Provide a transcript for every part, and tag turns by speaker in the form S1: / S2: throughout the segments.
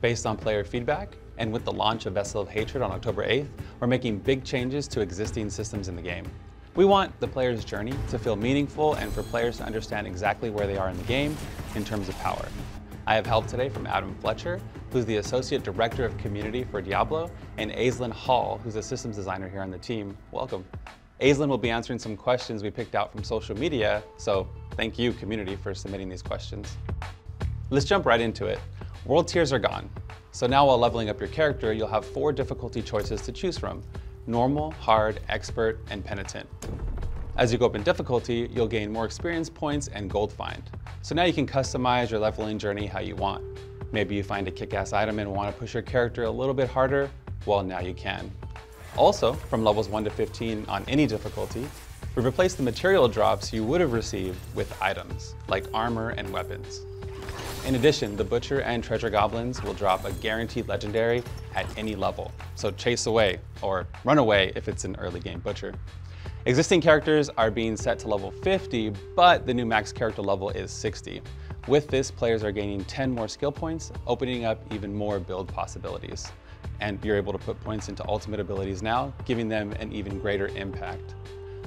S1: Based on player feedback, and with the launch of Vessel of Hatred on October 8th, we're making big changes to existing systems in the game. We want the player's journey to feel meaningful and for players to understand exactly where they are in the game in terms of power. I have help today from Adam Fletcher, who's the Associate Director of Community for Diablo, and Aislinn Hall, who's a systems designer here on the team. Welcome. Aislinn will be answering some questions we picked out from social media, so thank you, community, for submitting these questions. Let's jump right into it. World tiers are gone. So now while leveling up your character, you'll have 4 difficulty choices to choose from: normal, hard, expert, and penitent. As you go up in difficulty, you'll gain more experience points and gold find. So now you can customize your leveling journey how you want. Maybe you find a kick-ass item and want to push your character a little bit harder, well, now you can. Also, from levels 1 to 15 on any difficulty, we replaced the material drops you would have received with items, like armor and weapons. In addition, the Butcher and Treasure Goblins will drop a guaranteed legendary at any level, so chase away, or run away if it's an early game Butcher. Existing characters are being set to level 50, but the new max character level is 60. With this, players are gaining 10 more skill points, opening up even more build possibilities. And you're able to put points into ultimate abilities now, giving them an even greater impact.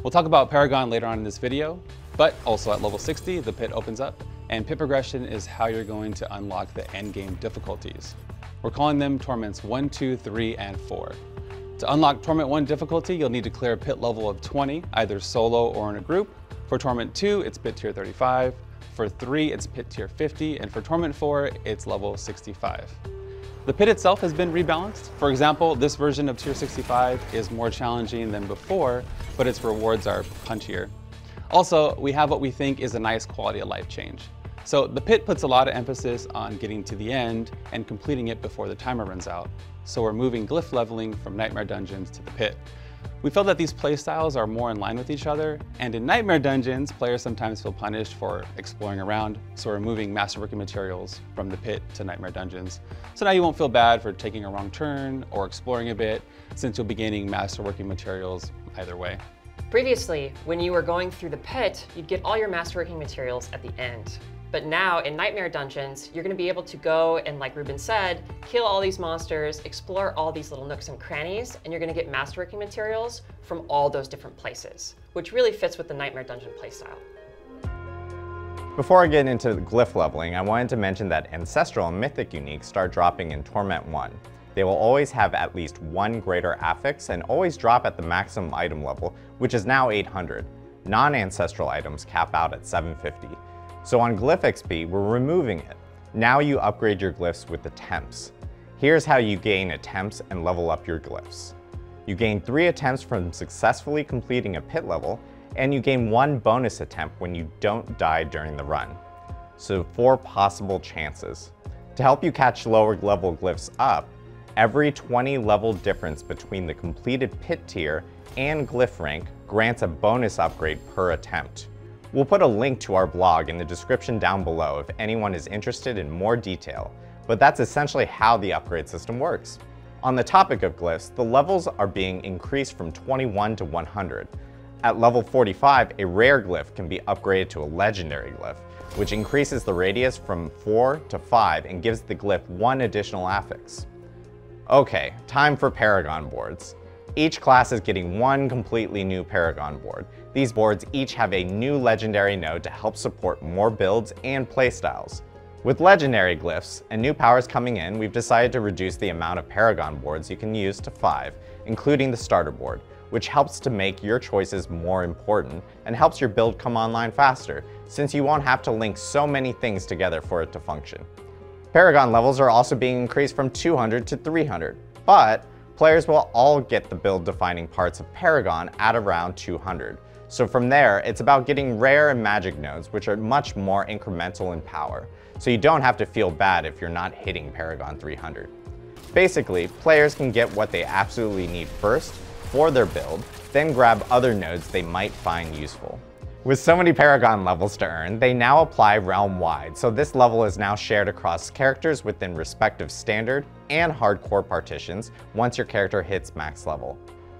S1: We'll talk about Paragon later on in this video, but also at level 60, the pit opens up, and pit progression is how you're going to unlock the endgame difficulties. We're calling them Torments 1, 2, 3, and 4. To unlock Torment 1 difficulty, you'll need to clear a pit level of 20, either solo or in a group. For Torment 2, it's pit tier 35. For 3, it's pit tier 50, and for Torment 4, it's level 65. The pit itself has been rebalanced. For example, this version of tier 65 is more challenging than before, but its rewards are punchier. Also, we have what we think is a nice quality of life change. So the pit puts a lot of emphasis on getting to the end and completing it before the timer runs out. So we're moving glyph leveling from Nightmare Dungeons to the pit. We feel that these playstyles are more in line with each other, and in Nightmare Dungeons, players sometimes feel punished for exploring around, so we're moving masterworking materials from the pit to Nightmare Dungeons. So now you won't feel bad for taking a wrong turn or exploring a bit, since you'll be gaining masterworking materials either way.
S2: Previously, when you were going through the pit, you'd get all your masterworking materials at the end. But now in Nightmare Dungeons, you're going to be able to go and, like Ruben said, kill all these monsters, explore all these little nooks and crannies, and you're going to get masterworking materials from all those different places, which really fits with the Nightmare Dungeon playstyle.
S3: Before I get into the glyph leveling, I wanted to mention that Ancestral and Mythic Uniques start dropping in Torment 1. They will always have at least 1 greater affix and always drop at the maximum item level, which is now 800. Non-ancestral items cap out at 750. So on Glyph XP, we're removing it. Now you upgrade your glyphs with attempts. Here's how you gain attempts and level up your glyphs. You gain 3 attempts from successfully completing a pit level, and you gain 1 bonus attempt when you don't die during the run. So 4 possible chances. To help you catch lower level glyphs up, every 20 level difference between the completed pit tier and glyph rank grants a bonus upgrade per attempt. We'll put a link to our blog in the description down below if anyone is interested in more detail, but that's essentially how the upgrade system works. On the topic of glyphs, the levels are being increased from 21 to 100. At level 45, a rare glyph can be upgraded to a legendary glyph, which increases the radius from 4 to 5 and gives the glyph 1 additional affix. Okay, time for Paragon boards. Each class is getting 1 completely new Paragon board. These boards each have a new legendary node to help support more builds and playstyles. With legendary glyphs and new powers coming in, we've decided to reduce the amount of Paragon boards you can use to 5, including the starter board, which helps to make your choices more important and helps your build come online faster, since you won't have to link so many things together for it to function. Paragon levels are also being increased from 200 to 300, but players will all get the build-defining parts of Paragon at around 200. So from there, it's about getting rare and magic nodes, which are much more incremental in power, so you don't have to feel bad if you're not hitting Paragon 300. Basically, players can get what they absolutely need first for their build, then grab other nodes they might find useful. With so many Paragon levels to earn, they now apply realm-wide, so this level is now shared across characters within respective standard and hardcore partitions once your character hits max level.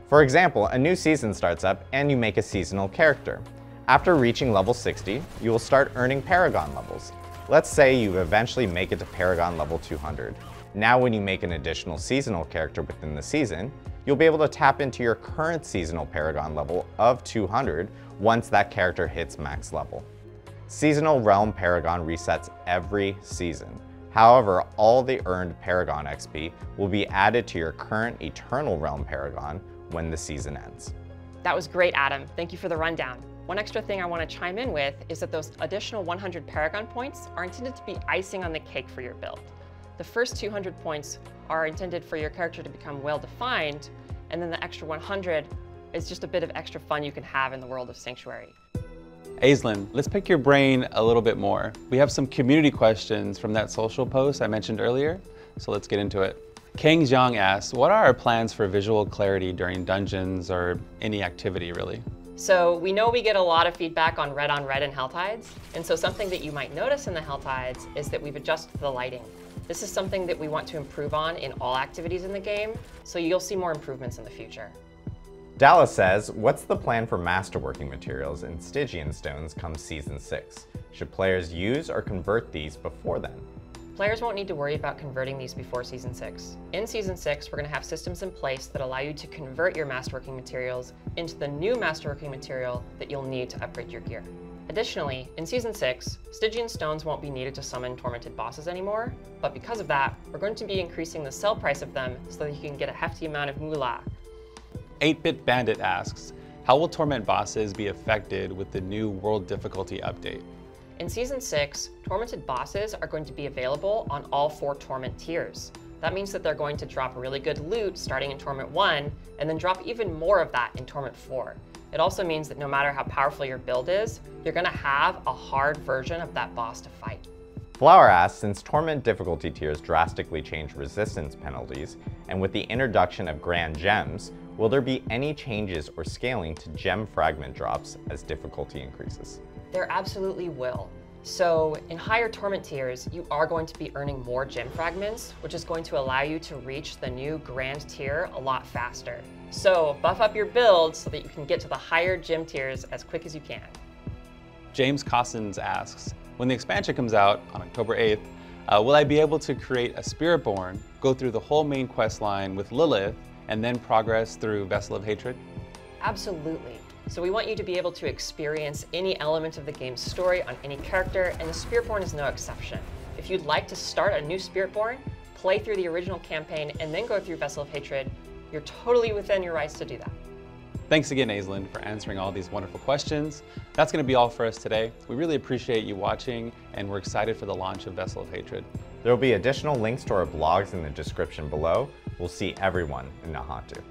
S3: For example, a new season starts up and you make a seasonal character. After reaching level 60, you will start earning Paragon levels. Let's say you eventually make it to Paragon level 200. Now when you make an additional seasonal character within the season, you'll be able to tap into your current seasonal paragon level of 200 once that character hits max level. Seasonal Realm Paragon resets every season. However, all the earned Paragon XP will be added to your current Eternal Realm Paragon when the season ends.
S2: That was great, Adam. Thank you for the rundown. One extra thing I want to chime in with is that those additional 100 Paragon points are intended to be icing on the cake for your build. The first 200 points are intended for your character to become well-defined, and then the extra 100 is just a bit of extra fun you can have in the world of Sanctuary.
S1: Aislinn, let's pick your brain a little bit more. We have some community questions from that social post I mentioned earlier, so let's get into it. Kang Jiang asks, what are our plans for visual clarity during dungeons or any activity really?
S2: So we know we get a lot of feedback on Red and Helltides, and so something that you might notice in the Helltides is that we've adjusted the lighting. This is something that we want to improve on in all activities in the game, so you'll see more improvements in the future.
S3: Dallas says, what's the plan for masterworking materials in Stygian stones come Season 6? Should players use or convert these before then?
S2: Players won't need to worry about converting these before Season 6. In Season 6, we're going to have systems in place that allow you to convert your masterworking materials into the new masterworking material that you'll need to upgrade your gear. Additionally, in Season 6, Stygian stones won't be needed to summon tormented bosses anymore, but because of that, we're going to be increasing the sell price of them so that you can get a hefty amount of moolah.
S1: 8-Bit Bandit asks, how will Torment bosses be affected with the new World Difficulty update?
S2: In Season 6, Tormented bosses are going to be available on all 4 Torment tiers. That means that they're going to drop really good loot starting in Torment 1, and then drop even more of that in Torment 4. It also means that no matter how powerful your build is, you're going to have a hard version of that boss to fight.
S3: Flower asks, since Torment difficulty tiers drastically change resistance penalties, and with the introduction of Grand Gems, will there be any changes or scaling to gem fragment drops as difficulty increases?
S2: There absolutely will. So in higher Torment tiers, you are going to be earning more gem fragments, which is going to allow you to reach the new Grand tier a lot faster. So buff up your build so that you can get to the higher gem tiers as quick as you can.
S1: James Cossins asks, when the expansion comes out on October 8th, will I be able to create a Spiritborn, go through the whole main quest line with Lilith, and then progress through Vessel of Hatred?
S2: Absolutely. So we want you to be able to experience any element of the game's story on any character, and the Spiritborn is no exception. If you'd like to start a new Spiritborn, play through the original campaign, and then go through Vessel of Hatred, you're totally within your rights to do that.
S1: Thanks again, Aislinn, for answering all these wonderful questions. That's going to be all for us today. We really appreciate you watching, and we're excited for the launch of Vessel of Hatred.
S3: There will be additional links to our blogs in the description below. We'll see everyone in Nahatu.